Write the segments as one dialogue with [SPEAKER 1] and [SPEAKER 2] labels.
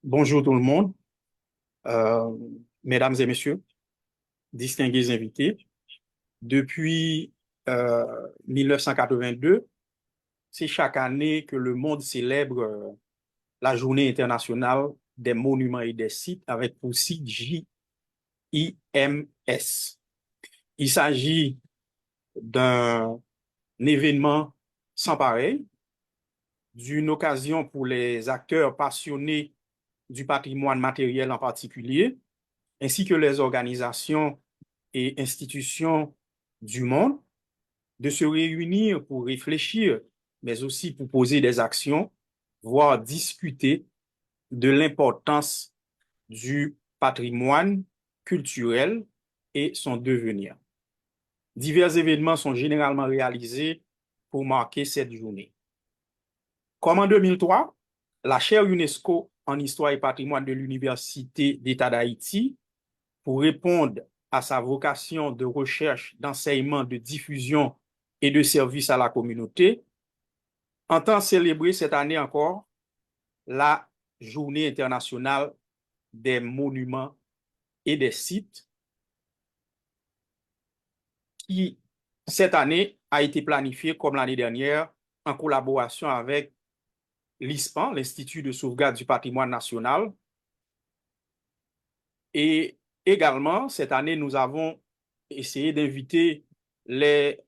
[SPEAKER 1] Bonjour tout le monde, Euh, mesdames et messieurs, distingués invités. Depuis 1982, c'est chaque année que le monde célèbre la Journée internationale des monuments et des sites avec pour site JIMS. Il s'agit d'un événement sans pareil, d'une occasion pour les acteurs passionnés du patrimoine matériel en particulier, ainsi que les organisations et institutions du monde de se réunir pour réfléchir, mais aussi pour poser des actions, voire discuter de l'importance du patrimoine culturel et son devenir. Divers événements sont généralement réalisés pour marquer cette journée. Comme en 2003, la chaire UNESCO en histoire et patrimoine de l'Université d'État d'Haïti, pour répondre à sa vocation de recherche, d'enseignement, de diffusion et de service à la communauté, entend célébrer cette année encore la Journée internationale des monuments et des sites qui, cette année, a été planifiée comme l'année dernière en collaboration avec l'ISPAN, l'Institut de sauvegarde du patrimoine national. Et également, cette année, nous avons essayé d'inviter les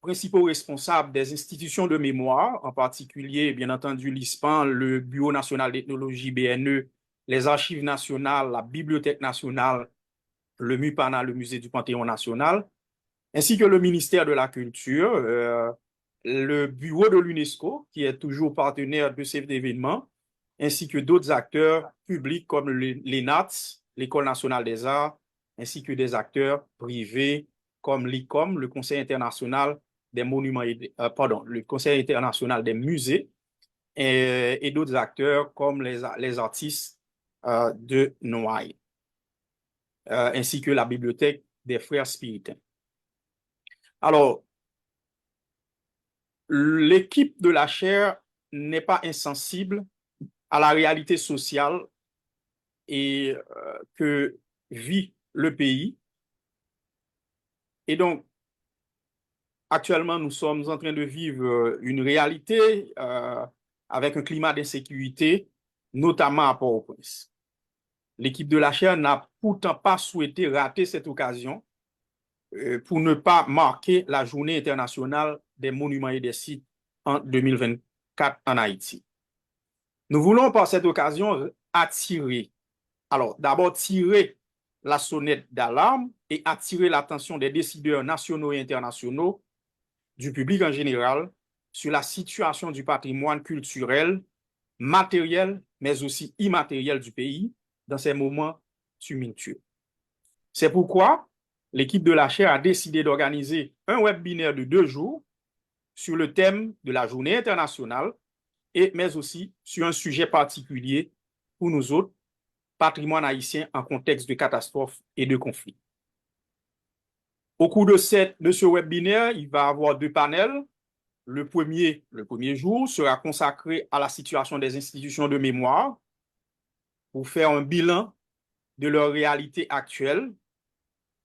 [SPEAKER 1] principaux responsables des institutions de mémoire, en particulier, bien entendu, l'ISPAN, le Bureau national d'ethnologie BNE, les archives nationales, la Bibliothèque nationale, le MUPANA, le Musée du Panthéon national, ainsi que le ministère de la Culture, le Bureau de l'UNESCO, qui est toujours partenaire de cet événement, ainsi que d'autres acteurs publics comme l'ENATS, l'École nationale des arts, ainsi que des acteurs privés comme l'ICOM, le Conseil international des monuments, le Conseil international des musées, et d'autres acteurs comme les artistes de Noailles, ainsi que la Bibliothèque des Frères Spiritains. Alors, l'équipe de la chaire n'est pas insensible à la réalité sociale et que vit le pays. Et donc, actuellement, nous sommes en train de vivre une réalité avec un climat d'insécurité, notamment à Port-au-Prince. L'équipe de la chaire n'a pourtant pas souhaité rater cette occasion pour ne pas marquer la Journée internationale des monuments et des sites en 2024 en Haïti. Nous voulons par cette occasion attirer, alors d'abord tirer la sonnette d'alarme et attirer l'attention des décideurs nationaux et internationaux, du public en général, sur la situation du patrimoine culturel, matériel, mais aussi immatériel du pays dans ces moments tumultueux. C'est pourquoi l'équipe de la chaire a décidé d'organiser un webinaire de 2 jours sur le thème de la Journée internationale, mais aussi sur un sujet particulier pour nous autres, patrimoine haïtien en contexte de catastrophe et de conflit. Au cours de ce webinaire, il va y avoir 2 panels. Le premier jour sera consacré à la situation des institutions de mémoire pour faire un bilan de leur réalité actuelle,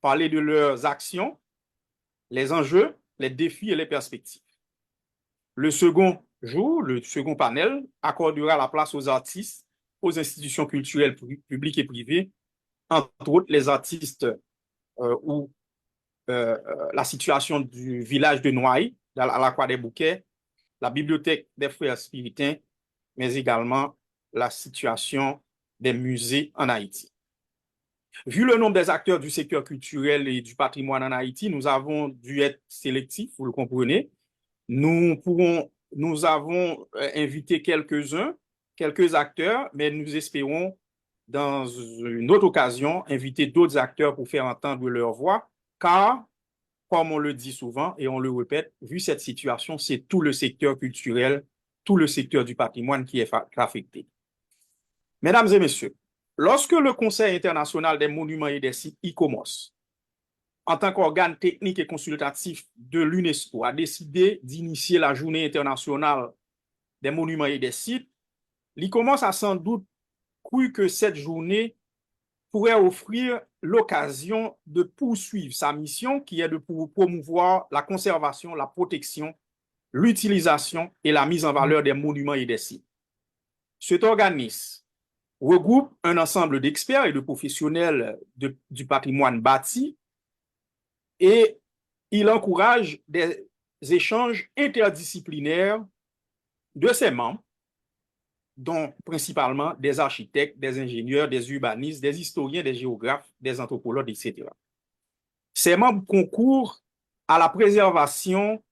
[SPEAKER 1] parler de leurs actions, les enjeux, les défis et les perspectives. Le second jour, le second panel, accordera la place aux artistes, aux institutions culturelles publiques et privées, entre autres les artistes ou la situation du village de Noailles, à la Croix des Bouquets, la bibliothèque des Frères Spiritains, mais également la situation des musées en Haïti. Vu le nombre des acteurs du secteur culturel et du patrimoine en Haïti, nous avons dû être sélectifs, vous le comprenez. Nous avons invité quelques acteurs, mais nous espérons dans une autre occasion inviter d'autres acteurs pour faire entendre leur voix, car, comme on le dit souvent et on le répète, vu cette situation, c'est tout le secteur culturel, tout le secteur du patrimoine qui est affecté. Mesdames et messieurs, lorsque le Conseil international des monuments et des sites, ICOMOS, en tant qu'organe technique et consultatif de l'UNESCO, a décidé d'initier la Journée internationale des monuments et des sites, l'ICOMOS a sans doute cru que cette journée pourrait offrir l'occasion de poursuivre sa mission qui est de promouvoir la conservation, la protection, l'utilisation et la mise en valeur des monuments et des sites. Cet organisme regroupe un ensemble d'experts et de professionnels du patrimoine bâti et il encourage des échanges interdisciplinaires de ses membres, dont principalement des architectes, des ingénieurs, des urbanistes, des historiens, des géographes, des anthropologues, etc. Ces membres concourent à la préservation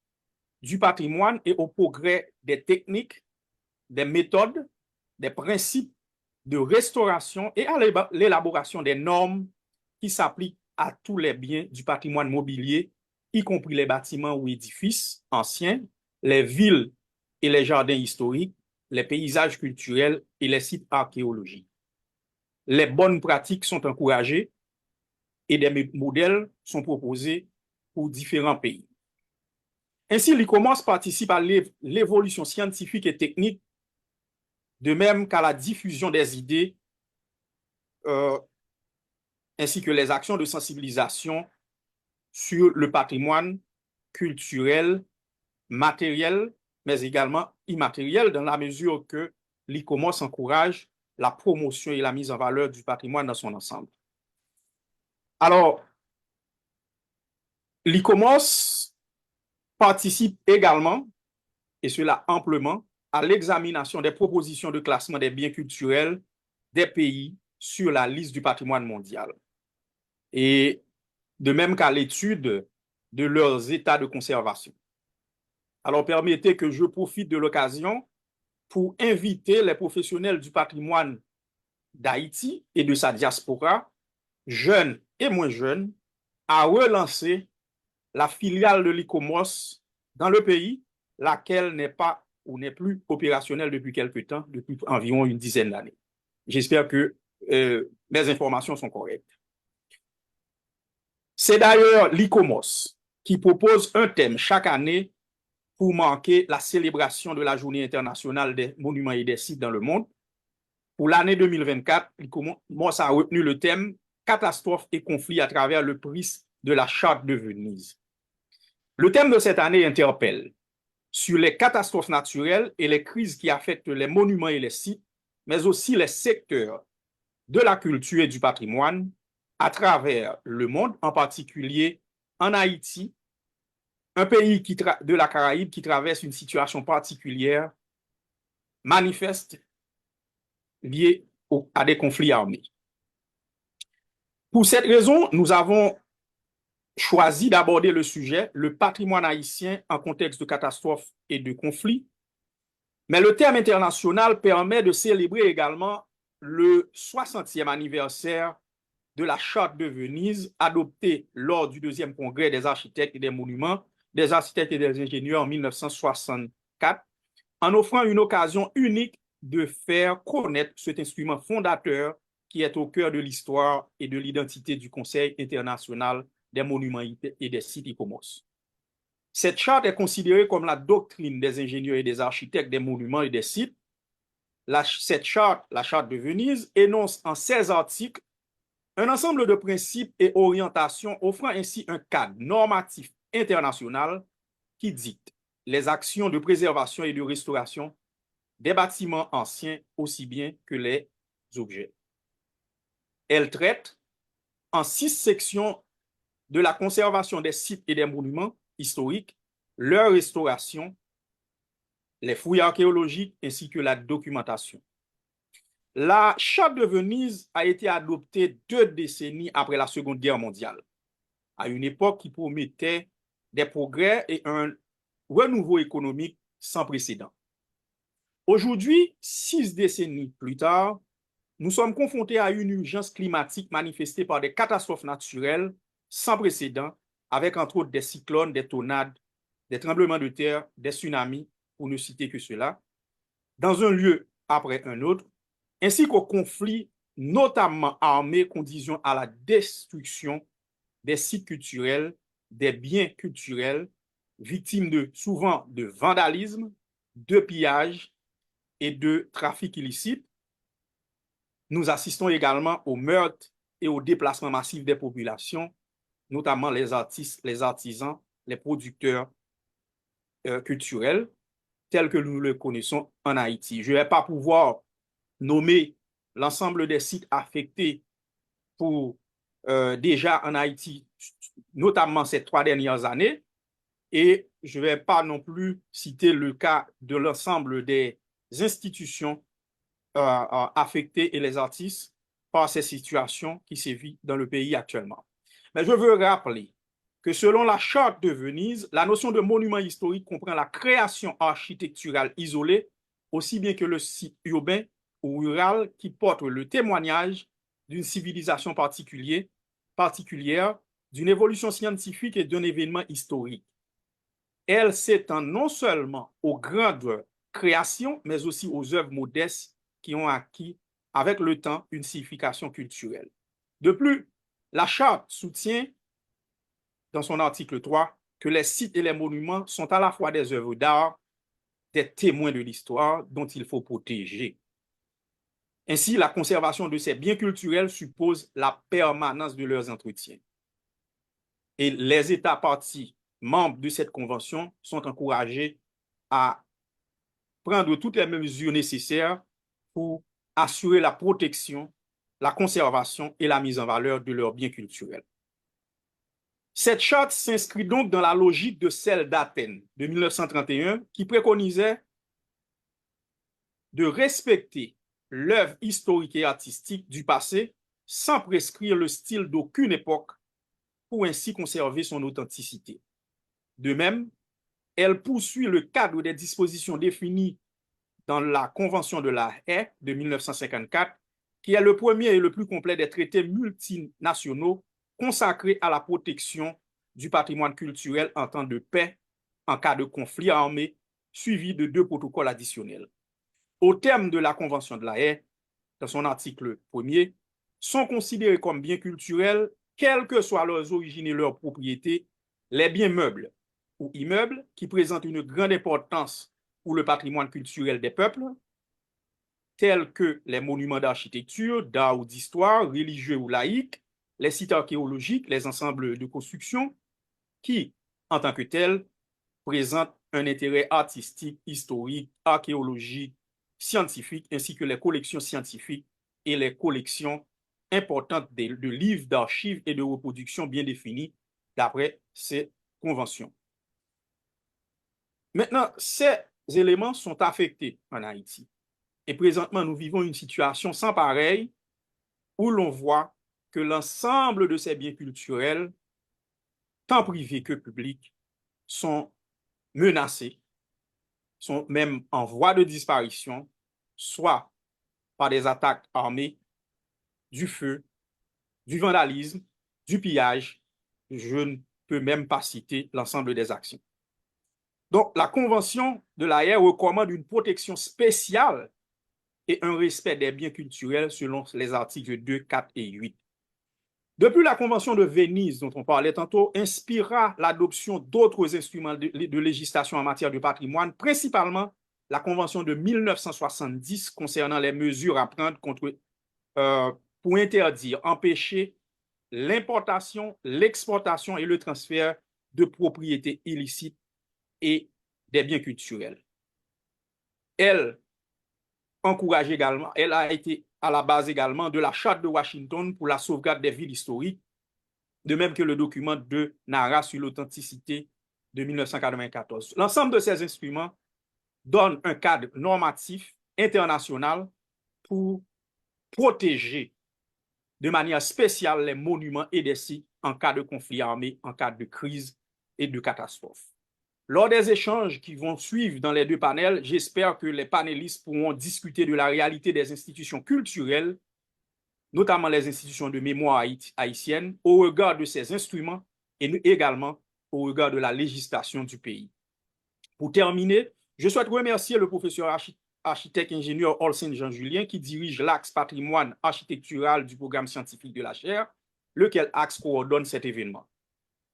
[SPEAKER 1] du patrimoine et au progrès des techniques, des méthodes, des principes de restauration et à l'élaboration des normes qui s'appliquent à tous les biens du patrimoine mobilier, y compris les bâtiments ou édifices anciens, les villes et les jardins historiques, les paysages culturels et les sites archéologiques. Les bonnes pratiques sont encouragées et des modèles sont proposés pour différents pays. Ainsi, l'ICOMOS participe à l'évolution scientifique et technique, de même qu'à la diffusion des idées, ainsi que les actions de sensibilisation sur le patrimoine culturel, matériel, mais également immatériel, dans la mesure que l'ICOMOS encourage la promotion et la mise en valeur du patrimoine dans son ensemble. Alors, l'ICOMOS participe également, et cela amplement, à l'examination des propositions de classement des biens culturels des pays sur la liste du patrimoine mondial. Et de même qu'à l'étude de leurs états de conservation. Alors, permettez que je profite de l'occasion pour inviter les professionnels du patrimoine d'Haïti et de sa diaspora, jeunes et moins jeunes, à relancer la filiale de l'ICOMOS dans le pays, laquelle n'est pas ou n'est plus opérationnelle depuis quelque temps, depuis environ une dizaine d'années. J'espère que mes informations sont correctes. C'est d'ailleurs l'ICOMOS qui propose un thème chaque année pour marquer la célébration de la Journée internationale des monuments et des sites dans le monde. Pour l'année 2024, l'ICOMOS a retenu le thème « Catastrophes et conflits » à travers le prisme de la Charte de Venise. Le thème de cette année interpelle sur les catastrophes naturelles et les crises qui affectent les monuments et les sites, mais aussi les secteurs de la culture et du patrimoine à travers le monde, en particulier en Haïti, un pays de la Caraïbe qui traverse une situation particulière, manifeste, liée à des conflits armés. Pour cette raison, nous avons choisi d'aborder le sujet, le patrimoine haïtien en contexte de catastrophe et de conflit. Mais le thème international permet de célébrer également le 60e anniversaire de la Charte de Venise, adoptée lors du deuxième congrès des architectes et des monuments, des architectes et des ingénieurs en 1964, en offrant une occasion unique de faire connaître cet instrument fondateur qui est au cœur de l'histoire et de l'identité du Conseil international des monuments et des sites ICOMOS. Cette charte est considérée comme la doctrine des ingénieurs et des architectes des monuments et des sites. Cette charte, la Charte de Venise, énonce en 16 articles un ensemble de principes et orientations offrant ainsi un cadre normatif international qui dicte les actions de préservation et de restauration des bâtiments anciens aussi bien que les objets. Elle traite en 6 sections de la conservation des sites et des monuments historiques, leur restauration, les fouilles archéologiques ainsi que la documentation. La Charte de Venise a été adoptée 2 décennies après la Seconde Guerre mondiale, à une époque qui promettait des progrès et un renouveau économique sans précédent. Aujourd'hui, 6 décennies plus tard, nous sommes confrontés à une urgence climatique manifestée par des catastrophes naturelles sans précédent, avec entre autres des cyclones, des tornades, des tremblements de terre, des tsunamis, pour ne citer que cela, dans un lieu après un autre, ainsi qu'aux conflits, notamment armés, conduisant à la destruction des sites culturels, des biens culturels, victimes souvent de vandalisme, de pillage et de trafic illicite. Nous assistons également au meurtre et au déplacement massif des populations, notamment les artistes, les artisans, les producteurs culturels, tels que nous le connaissons en Haïti. Je ne vais pas pouvoir nommer l'ensemble des sites affectés pour déjà en Haïti, notamment ces 3 dernières années, et je ne vais pas non plus citer le cas de l'ensemble des institutions affectées et les artistes par ces situations qui sévissent dans le pays actuellement. Mais je veux rappeler que selon la charte de Venise, la notion de monument historique comprend la création architecturale isolée, aussi bien que le site urbain ou rural qui porte le témoignage d'une civilisation particulière, d'une évolution scientifique et d'un événement historique. Elle s'étend non seulement aux grandes créations, mais aussi aux œuvres modestes qui ont acquis avec le temps une signification culturelle. De plus, la charte soutient dans son article 3 que les sites et les monuments sont à la fois des œuvres d'art, des témoins de l'histoire dont il faut protéger. Ainsi, la conservation de ces biens culturels suppose la permanence de leurs entretiens. Et les États parties membres de cette convention sont encouragés à prendre toutes les mesures nécessaires pour assurer la protection, la conservation et la mise en valeur de leurs biens culturels. Cette charte s'inscrit donc dans la logique de celle d'Athènes de 1931 qui préconisait de respecter l'œuvre historique et artistique du passé sans prescrire le style d'aucune époque pour ainsi conserver son authenticité. De même, elle poursuit le cadre des dispositions définies dans la Convention de La Haye de 1954, qui est le premier et le plus complet des traités multinationaux consacrés à la protection du patrimoine culturel en temps de paix, en cas de conflit armé, suivi de 2 protocoles additionnels. Au terme de la Convention de La Haye, dans son article 1er, sont considérés comme biens culturels, quelles que soient leurs origines et leurs propriétés, les biens meubles ou immeubles qui présentent une grande importance pour le patrimoine culturel des peuples, tels que les monuments d'architecture, d'art ou d'histoire, religieux ou laïques, les sites archéologiques, les ensembles de construction, qui, en tant que tels, présentent un intérêt artistique, historique, archéologique, scientifique, ainsi que les collections scientifiques et les collections importantes de livres, d'archives et de reproductions bien définies d'après ces conventions. Maintenant, ces éléments sont affectés en Haïti. Et présentement, nous vivons une situation sans pareille où l'on voit que l'ensemble de ces biens culturels, tant privés que publics, sont menacés, sont même en voie de disparition, soit par des attaques armées, du feu, du vandalisme, du pillage. Je ne peux même pas citer l'ensemble des actions. Donc, la Convention de La Haye recommande une protection spéciale et un respect des biens culturels selon les articles 2, 4 et 8. Depuis la Convention de Venise, dont on parlait tantôt, inspira l'adoption d'autres instruments de législation en matière de patrimoine, principalement la Convention de 1970 concernant les mesures à prendre pour interdire, empêcher l'importation, l'exportation et le transfert de propriétés illicites et des biens culturels. Elle encourage également, elle a été à la base également de la Charte de Washington pour la sauvegarde des villes historiques, de même que le document de Nara sur l'authenticité de 1994. L'ensemble de ces instruments donne un cadre normatif international pour protéger de manière spéciale les monuments et des sites en cas de conflit armé, en cas de crise et de catastrophe. Lors des échanges qui vont suivre dans les 2 panels, j'espère que les panélistes pourront discuter de la réalité des institutions culturelles, notamment les institutions de mémoire haïtienne, au regard de ces instruments et également au regard de la législation du pays. Pour terminer, je souhaite remercier le professeur architecte-ingénieur Olsen Jean-Julien qui dirige l'axe patrimoine architectural du programme scientifique de la chaire, lequel axe coordonne cet événement.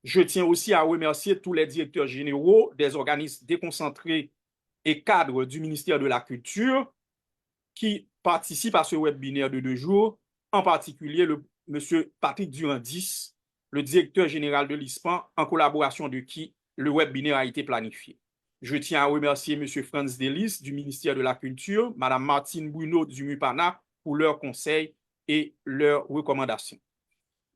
[SPEAKER 1] Je tiens aussi à remercier tous les directeurs généraux des organismes déconcentrés et cadres du ministère de la Culture qui participent à ce webinaire de 2 jours, en particulier M. Patrick Durandis, le directeur général de l'ISPAN, en collaboration de qui le webinaire a été planifié. Je tiens à remercier M. Franz Delis du ministère de la Culture, Mme Martine Bruno du MUPANA pour leurs conseils et leurs recommandations.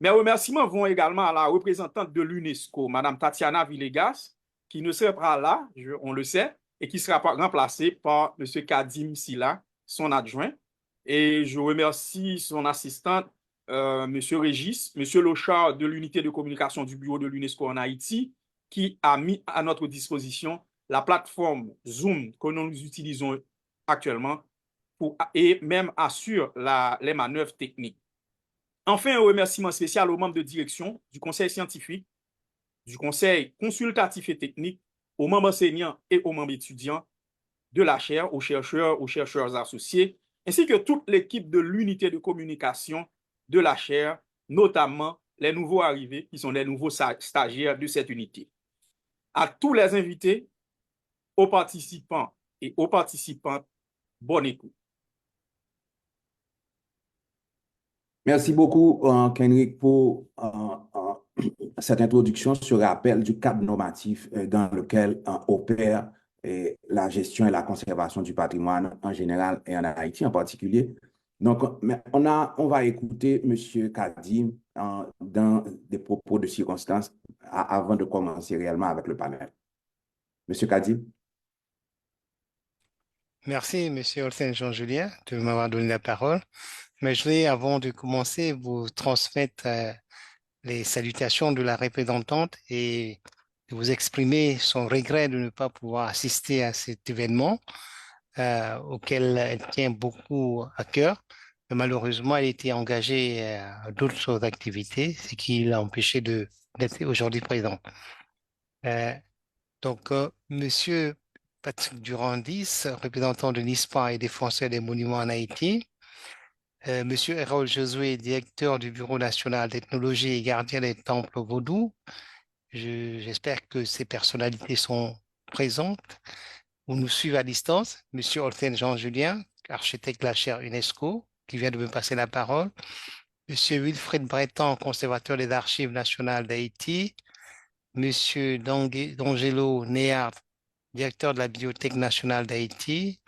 [SPEAKER 1] Mes remerciements vont également à la représentante de l'UNESCO, Mme Tatiana Villegas, qui ne sera pas là, on le sait, et qui sera remplacée par M. Kadim Silla, son adjoint. Et je remercie son assistante, M. Régis, M. Lochard de l'unité de communication du bureau de l'UNESCO en Haïti, qui a mis à notre disposition la plateforme Zoom que nous utilisons actuellement et même assure les manœuvres techniques. Enfin, un remerciement spécial aux membres de direction du conseil scientifique, du conseil consultatif et technique, aux membres enseignants et aux membres étudiants de la chaire, aux chercheurs associés, ainsi que toute l'équipe de l'unité de communication de la chaire, notamment les nouveaux arrivés qui sont les nouveaux stagiaires de cette unité. À tous les invités, aux participants et aux participantes, bonne écoute.
[SPEAKER 2] Merci beaucoup, Kenrick, pour cette introduction, ce rappel du cadre normatif dans lequel opère la gestion et la conservation du patrimoine en général et en Haïti en particulier. Donc, on va écouter M. Kadim dans des propos de circonstance avant de commencer réellement avec le panel. M. Kadim.
[SPEAKER 3] Merci, M. Olsen Jean-Julien, de m'avoir donné la parole. Mais je vais, avant de commencer, vous transmettre les salutations de la représentante et de vous exprimer son regret de ne pas pouvoir assister à cet événement auquel elle tient beaucoup à cœur. Mais malheureusement, elle était engagée à d'autres activités, ce qui l'a empêché d'être aujourd'hui présent. Donc, Monsieur Patrick Durandis, représentant de l'ISPA et défenseur des monuments en Haïti, Monsieur Harold Josué, directeur du Bureau national d'ethnologie et gardien des temples vaudous. J'espère que ces personnalités sont présentes ou nous suivent à distance. Monsieur Olsen Jean-Julien, architecte de la chaire UNESCO, qui vient de me passer la parole. Monsieur Wilfred Breton, conservateur des archives nationales d'Haïti. Monsieur D'Angelo Néard, directeur de la Bibliothèque nationale d'Haïti.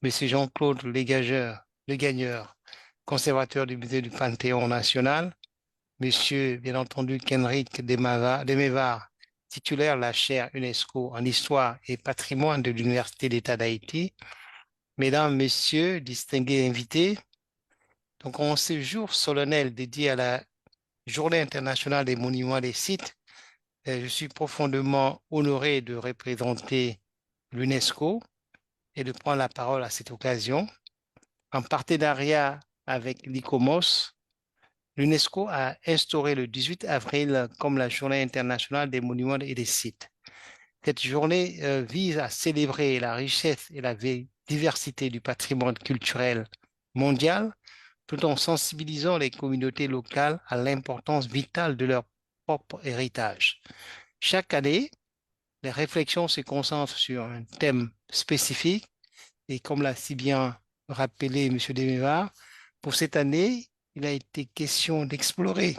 [SPEAKER 3] Monsieur Jean-Claude Legagneur, conservateur du musée du Panthéon national, Monsieur, bien entendu, Kenrick Demevar, titulaire de la chaire UNESCO en histoire et patrimoine de l'Université d'État d'Haïti, Mesdames, Messieurs, distingués invités, donc en ce jour solennel dédié à la Journée internationale des monuments et des sites, je suis profondément honoré de représenter l'UNESCO et de prendre la parole à cette occasion. En partenariat avec l'ICOMOS, l'UNESCO a instauré le 18 avril comme la Journée internationale des monuments et des sites. Cette journée vise à célébrer la richesse et la diversité du patrimoine culturel mondial, tout en sensibilisant les communautés locales à l'importance vitale de leur propre héritage. Chaque année, les réflexions se concentrent sur un thème spécifique et comme l'a si bien rappelé M. Demevar, pour cette année, il a été question d'explorer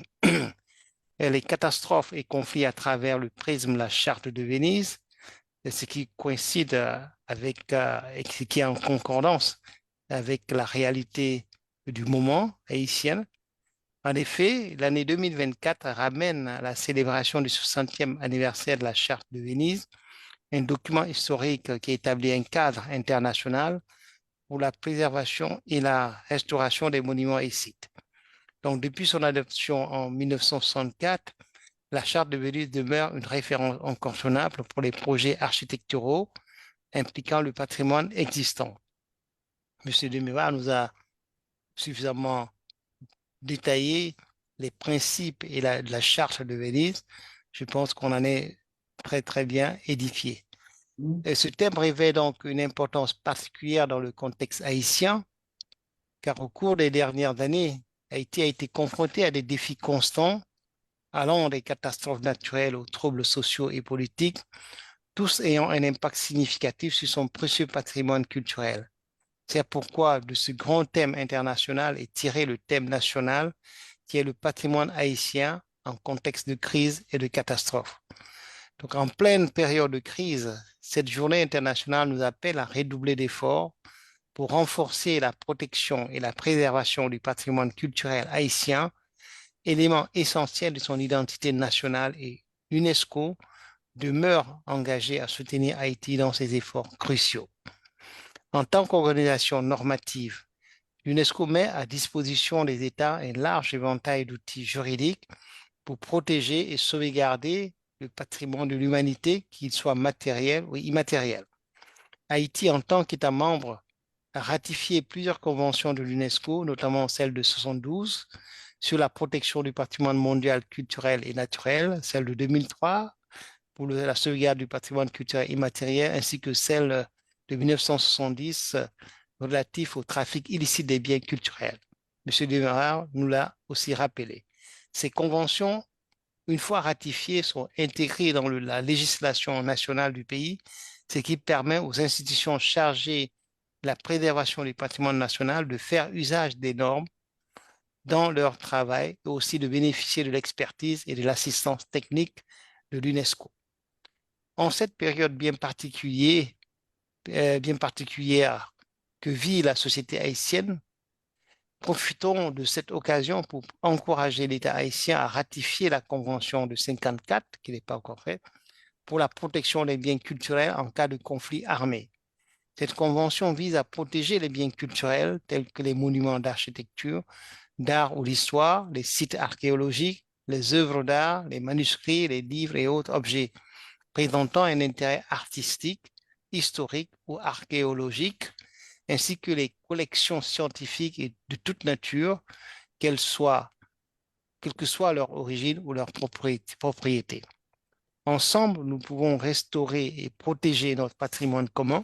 [SPEAKER 3] les catastrophes et conflits à travers le prisme de la Charte de Venise, ce qui coïncide avec, et ce qui est en concordance avec la réalité du moment haïtienne. En effet, l'année 2024 ramène à la célébration du 60e anniversaire de la Charte de Venise, un document historique qui établit un cadre international pour la préservation et la restauration des monuments et sites. Donc, depuis son adoption en 1964, la Charte de Venise demeure une référence incontournable pour les projets architecturaux impliquant le patrimoine existant. M. Demevar nous a suffisamment détaillé les principes et la Charte de Venise. Je pense qu'on en est très, très bien édifié. Et ce thème revêt donc une importance particulière dans le contexte haïtien, car au cours des dernières années, Haïti a été confronté à des défis constants, allant des catastrophes naturelles aux troubles sociaux et politiques, tous ayant un impact significatif sur son précieux patrimoine culturel. C'est pourquoi de ce grand thème international est tiré le thème national qui est le patrimoine haïtien en contexte de crise et de catastrophe. Donc, en pleine période de crise, cette journée internationale nous appelle à redoubler d'efforts pour renforcer la protection et la préservation du patrimoine culturel haïtien, élément essentiel de son identité nationale, et l'UNESCO demeure engagée à soutenir Haïti dans ses efforts cruciaux. En tant qu'organisation normative, l'UNESCO met à disposition des États un large éventail d'outils juridiques pour protéger et sauvegarder le patrimoine de l'humanité, qu'il soit matériel ou immatériel. Haïti, en tant qu'État membre, a ratifié plusieurs conventions de l'UNESCO, notamment celle de 1972 sur la protection du patrimoine mondial culturel et naturel, celle de 2003 pour la sauvegarde du patrimoine culturel immatériel, ainsi que celle de 1970 relatif au trafic illicite des biens culturels. M. Demerard nous l'a aussi rappelé. Ces conventions, une fois ratifiées, sont intégrées dans la législation nationale du pays, ce qui permet aux institutions chargées de la préservation du patrimoine national de faire usage des normes dans leur travail et aussi de bénéficier de l'expertise et de l'assistance technique de l'UNESCO. En cette période bien particulière que vit la société haïtienne, profitons de cette occasion pour encourager l'État haïtien à ratifier la Convention de 1954, qui n'est pas encore faite, pour la protection des biens culturels en cas de conflit armé. Cette convention vise à protéger les biens culturels tels que les monuments d'architecture, d'art ou d'histoire, les sites archéologiques, les œuvres d'art, les manuscrits, les livres et autres objets présentant un intérêt artistique, historique ou archéologique, ainsi que les collections scientifiques et de toute nature, quelle que soit leur origine ou leur propriété. Ensemble, nous pouvons restaurer et protéger notre patrimoine commun,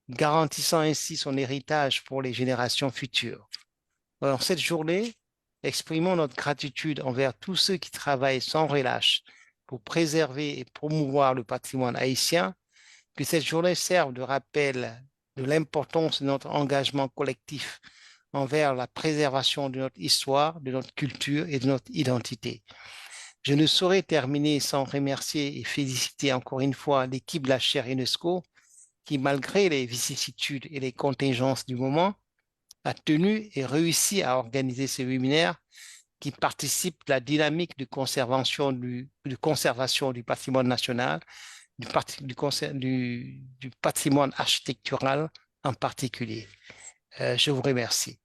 [SPEAKER 3] garantissant ainsi son héritage pour les générations futures. Alors, cette journée, exprimons notre gratitude envers tous ceux qui travaillent sans relâche pour préserver et promouvoir le patrimoine haïtien, que cette journée serve de rappel de l'importance de notre engagement collectif envers la préservation de notre histoire, de notre culture et de notre identité. Je ne saurais terminer sans remercier et féliciter encore une fois l'équipe de la chaire UNESCO qui, malgré les vicissitudes et les contingences du moment, a tenu et réussi à organiser ce webinaire qui participe de la dynamique de conservation du patrimoine national, du patrimoine architectural en particulier. Je vous remercie.